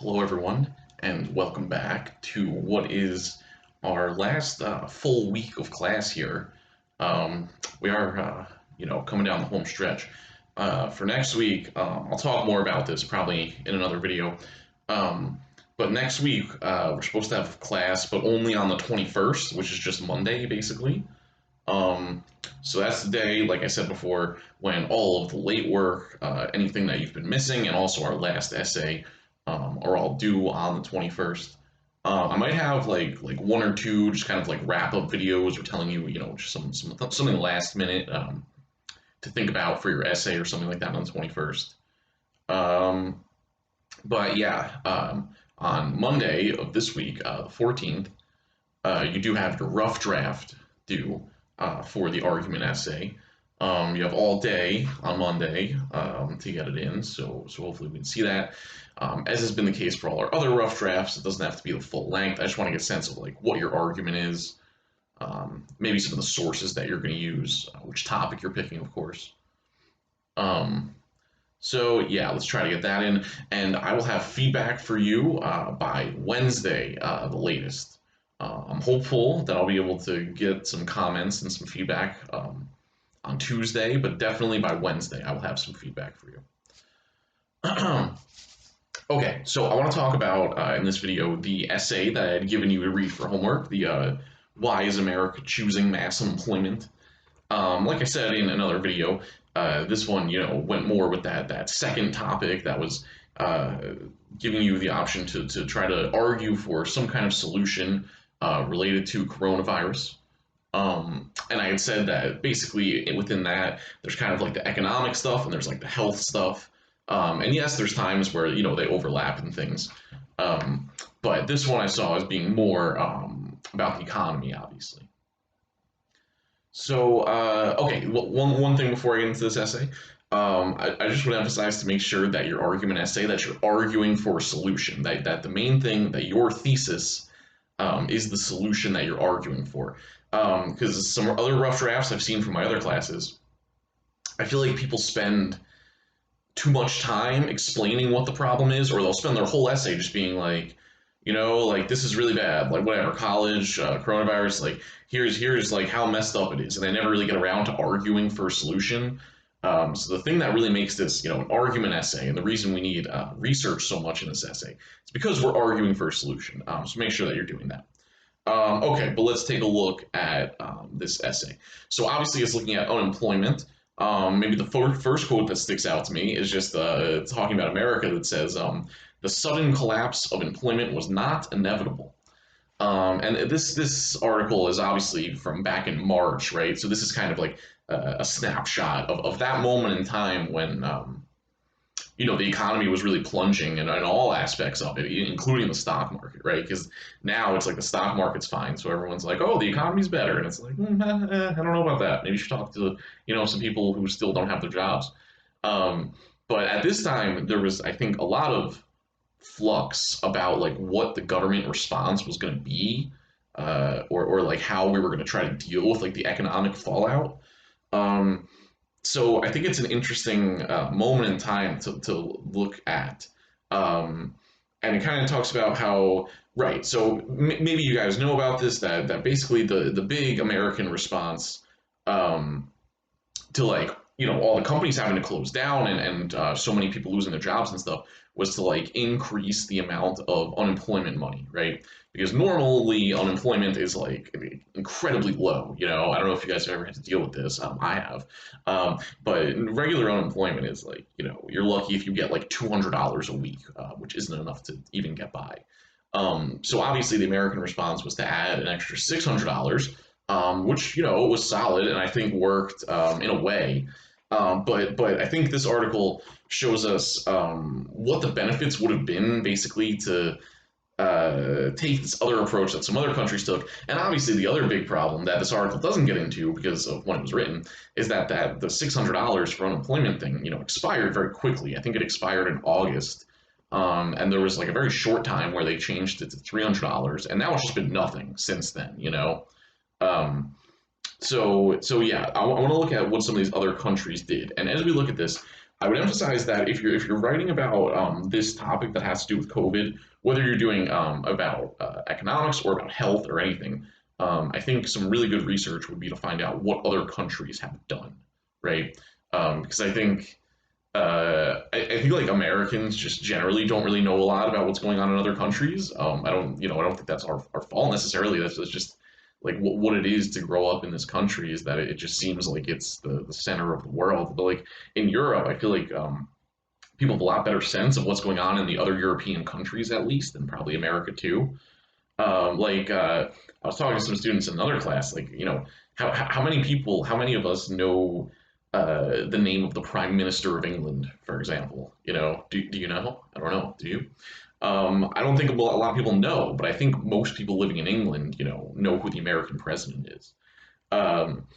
Hello, everyone, and welcome back to what is our last full week of class here. We are, coming down the home stretch. For next week, I'll talk more about this probably in another video. Um, but next week, we're supposed to have class, but only on the 21st, which is just Monday, basically. Um, so that's the day, like I said before, when all of the late work, anything that you've been missing, and also our last essay are all due on the 21st. I might have like one or two just kind of like wrap up videos or telling you, just something last minute to think about for your essay or something like that on the 21st. Um, but yeah, on Monday of this week, the 14th, you do have your rough draft due for the argument essay. You have all day on Monday to get it in, so hopefully we can see that. As has been the case for all our other rough drafts, it doesn't have to be the full length. I just want to get a sense of like what your argument is, maybe some of the sources that you're going to use, which topic you're picking, of course. Um, so yeah, let's try to get that in, and I will have feedback for you by Wednesday, the latest. I'm hopeful that I'll be able to get some comments and some feedback on Tuesday, but definitely by Wednesday I will have some feedback for you. Okay, so I want to talk about in this video the essay that I had given you to read for homework, the Why is America Choosing Mass Unemployment? Like I said in another video, this one, went more with that second topic that was uh, giving you the option to try to argue for some kind of solution related to coronavirus. And I had said that basically within that, there's kind of like the economic stuff and there's like the health stuff. And yes, there's times where, they overlap and things. Um, but this one I saw as being more about the economy, obviously. So, okay, one thing before I get into this essay, I just want to emphasize to make sure that your argument essay, that you're arguing for a solution, that the main thing, that your thesis is the solution that you're arguing for. Because some other rough drafts I've seen from my other classes, I feel like people spend too much time explaining what the problem is, or they'll spend their whole essay just being like, like this is really bad, like whatever, college, coronavirus, like here's like how messed up it is, and they never really get around to arguing for a solution. So the thing that really makes this, an argument essay, and the reason we need research so much in this essay, is because we're arguing for a solution. So make sure that you're doing that. Okay, but let's take a look at this essay. So obviously it's looking at unemployment. Maybe the first quote that sticks out to me is just talking about America that says, the sudden collapse of employment was not inevitable. And this article is obviously from back in March, right? So this is kind of like a snapshot of that moment in time when, the economy was really plunging in all aspects of it, including the stock market, right? Because now it's like the stock market's fine, so everyone's like, "Oh, the economy's better," and it's like, I don't know about that. Maybe you should talk to, some people who still don't have their jobs. Um, but at this time, there was, I think, a lot of flux about like what the government response was going to be, or like how we were going to try to deal with like the economic fallout. Um, so I think it's an interesting moment in time to look at. Um, and it kind of talks about how, right, so maybe you guys know about this, that basically the big American response um, to like, all the companies having to close down and so many people losing their jobs and stuff was to like increase the amount of unemployment money, right? Because normally unemployment is like incredibly low. I don't know if you guys have ever had to deal with this. I have. But regular unemployment is like, you're lucky if you get like $200 a week, which isn't enough to even get by. So obviously the American response was to add an extra $600, which, was solid and I think worked in a way. But I think this article shows us what the benefits would have been basically to take this other approach that some other countries took. And obviously, the other big problem that this article doesn't get into because of when it was written is that the $600 for unemployment thing, expired very quickly. I think it expired in August. And there was like a very short time where they changed it to $300, and now it's just been nothing since then. Um, so yeah, I want to look at what some of these other countries did. And as we look at this, I would emphasize that if you're writing about this topic that has to do with COVID, whether you're doing about economics or about health or anything, I think some really good research would be to find out what other countries have done, right? Because I think like Americans just generally don't really know a lot about what's going on in other countries. I don't think that's our fault necessarily. That's just like what it is to grow up in this country is that it just seems like it's the center of the world. But like in Europe, I feel like people have a lot better sense of what's going on in the other European countries at least, and probably America too. I was talking to some students in another class, like, how many of us know the name of the Prime Minister of England, for example? Do you know? I don't know. Do you? I don't think a lot of people know, but I think most people living in England, know who the American president is. Um,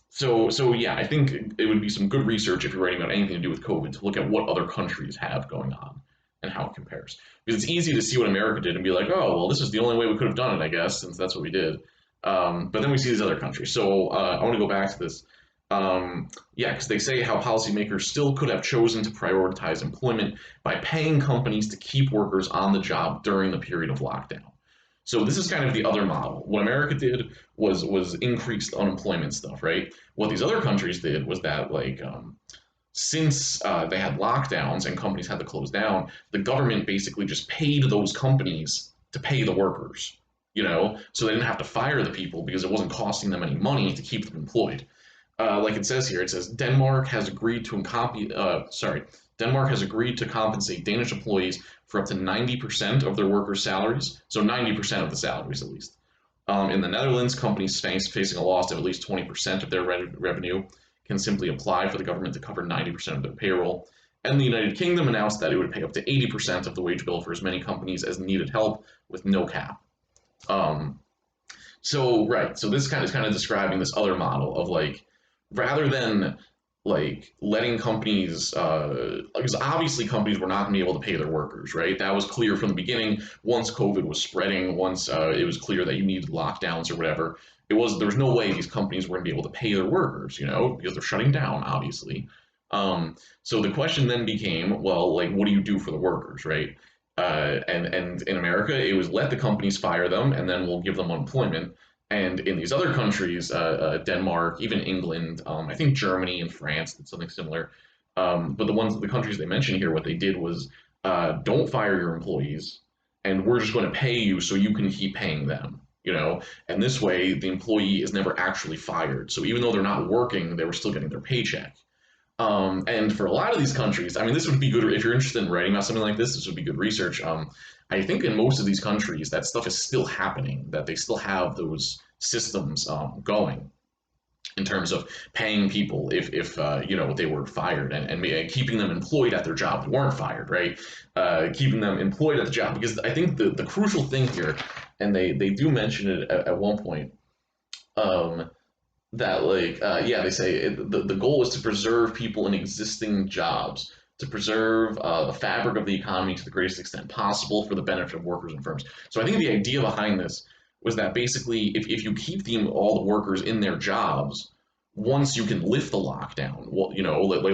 so yeah, I think it would be some good research if you're writing about anything to do with COVID to look at what other countries have going on and how it compares. Because it's easy to see what America did and be like, oh, well, this is the only way we could have done it, I guess, since that's what we did. But then we see these other countries. So I want to go back to this. Yeah, because they say how policymakers still could have chosen to prioritize employment by paying companies to keep workers on the job during the period of lockdown. So this is kind of the other model. What America did was increased unemployment stuff, right? What these other countries did was that since they had lockdowns and companies had to close down, the government basically just paid those companies to pay the workers, so they didn't have to fire the people because it wasn't costing them any money to keep them employed. Like it says here, it says Denmark has agreed to compensate Danish employees for up to 90% of their workers' salaries, so 90% of the salaries at least. In the Netherlands, companies facing a loss of at least 20% of their revenue can simply apply for the government to cover 90% of their payroll. And the United Kingdom announced that it would pay up to 80% of the wage bill for as many companies as needed help with no cap. Um, so this kind of describing this other model of like rather than like letting companies because obviously companies were not going to be able to pay their workers, right? That was clear from the beginning. Once COVID was spreading, once it was clear that you needed lockdowns or whatever, there was no way these companies were going to be able to pay their workers, because they're shutting down, obviously. So the question then became, well, like, what do you do for the workers, right? And in America, it was let the companies fire them, and then we'll give them unemployment. And in these other countries, Denmark, even England, I think Germany and France did something similar. But the countries they mention here, what they did was don't fire your employees, and we're just going to pay you so you can keep paying them. And this way the employee is never actually fired. So even though they're not working, they were still getting their paycheck. And for a lot of these countries, I mean, this would be good if you're interested in writing about something like this. This would be good research. I think in most of these countries, that stuff is still happening. That they still have those systems going in terms of paying people if they were fired and keeping them employed at their job. They weren't fired, right? Keeping them employed at the job because I think the crucial thing here, and they do mention it at one point. Um, that they say the goal is to preserve people in existing jobs, to preserve the fabric of the economy to the greatest extent possible for the benefit of workers and firms. So I think the idea behind this was that basically if you keep all the workers in their jobs, once you can lift the lockdown, well,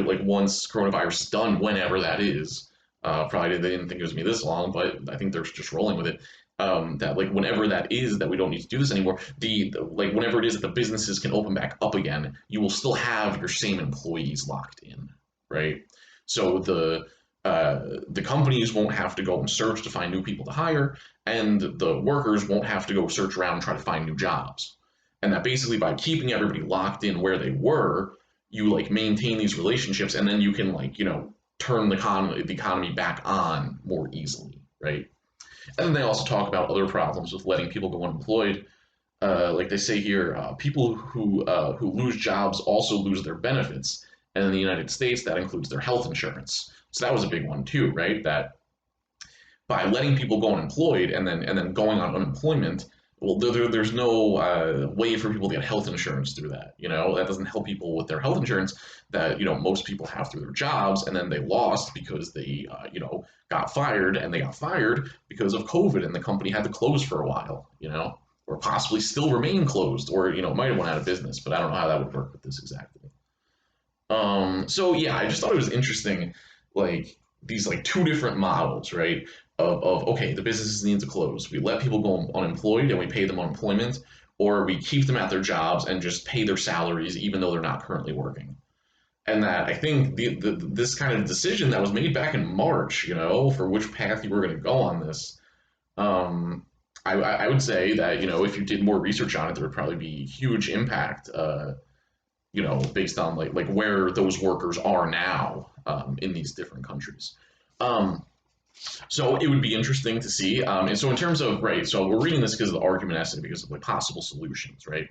like once coronavirus is done, whenever that is, probably they didn't think it was going to be this long, but I think they're just rolling with it. That like whenever that is that we don't need to do this anymore, like whenever it is that the businesses can open back up again, you will still have your same employees locked in, right? So the companies won't have to go and search to find new people to hire, and the workers won't have to go search around and try to find new jobs. And that basically by keeping everybody locked in where they were, you like maintain these relationships, and then you can turn the economy back on more easily, right? And then they also talk about other problems with letting people go unemployed. Like they say here, people who lose jobs also lose their benefits, and in the United States, that includes their health insurance. So that was a big one too, right? That by letting people go unemployed and then going on unemployment, well, there's no way for people to get health insurance through that. That doesn't help people with their health insurance that most people have through their jobs, and then they lost because they got fired, and they got fired because of COVID, and the company had to close for a while, or possibly still remain closed, or might have went out of business, but I don't know how that would work with this exactly. So yeah, I just thought it was interesting, like these like two different models, right? Of okay, the businesses need to close. We let people go unemployed and we pay them unemployment, or we keep them at their jobs and just pay their salaries even though they're not currently working. And that I think this kind of decision that was made back in March, for which path you were going to go on this, um, I would say that if you did more research on it, there would probably be huge impact. Based on like where those workers are now in these different countries. Um, so it would be interesting to see. And so in terms of right, so we're reading this because of the argument essay because of like possible solutions, right?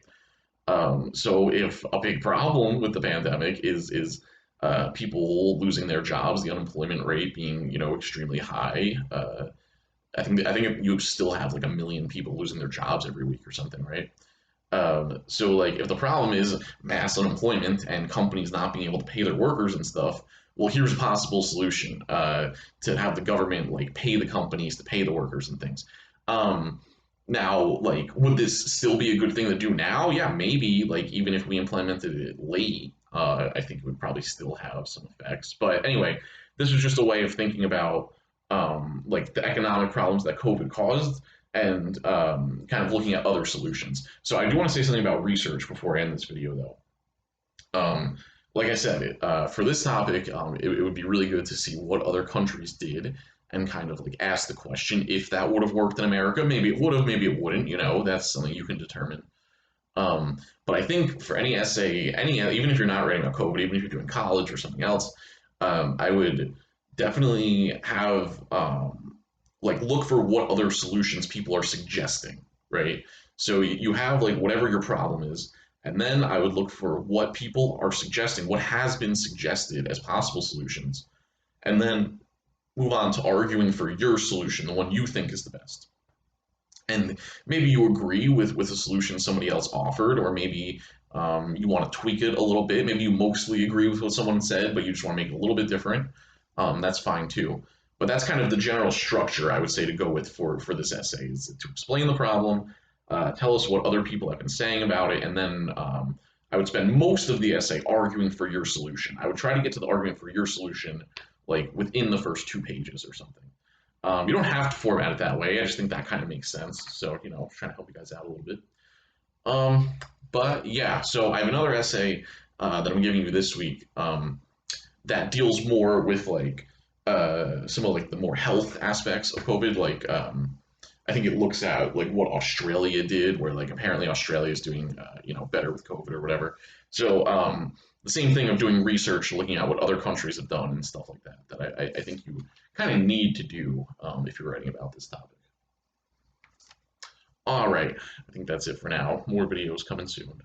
So if a big problem with the pandemic is people losing their jobs, the unemployment rate being extremely high. I think you still have like 1 million people losing their jobs every week or something, right? So like if the problem is mass unemployment and companies not being able to pay their workers and stuff, well, here's a possible solution to have the government like pay the companies to pay the workers and things. Um, Now, like, would this still be a good thing to do now? Yeah, maybe. Like, even if we implemented it late, I think it would probably still have some effects. But anyway, this was just a way of thinking about like the economic problems that COVID caused and kind of looking at other solutions. So I do want to say something about research before I end this video, though. Like I said, for this topic, it would be really good to see what other countries did and kind of like ask the question if that would have worked in America. Maybe it would have, maybe it wouldn't. That's something you can determine. But I think for any essay, even if you're not writing about COVID, even if you're doing college or something else, I would definitely have like look for what other solutions people are suggesting, right? So you have like whatever your problem is, and then I would look for what people are suggesting, what has been suggested as possible solutions, and then move on to arguing for your solution, the one you think is the best. And maybe you agree with a solution somebody else offered, or maybe you want to tweak it a little bit. Maybe you mostly agree with what someone said, but you just want to make it a little bit different. That's fine too. But that's kind of the general structure I would say to go with for this essay is to explain the problem, tell us what other people have been saying about it, and then I would spend most of the essay arguing for your solution. I would try to get to the argument for your solution like within the first 2 pages or something. You don't have to format it that way. I just think that kind of makes sense. So, trying to help you guys out a little bit. Um, but yeah, so I have another essay that I'm giving you this week that deals more with like some of like the more health aspects of COVID. Like, I think it looks at like what Australia did, where like apparently Australia is doing better with COVID or whatever. So the same thing of doing research, looking at what other countries have done and stuff like that. That I think you kind of need to do if you're writing about this topic. All right, I think that's it for now. More videos coming soon.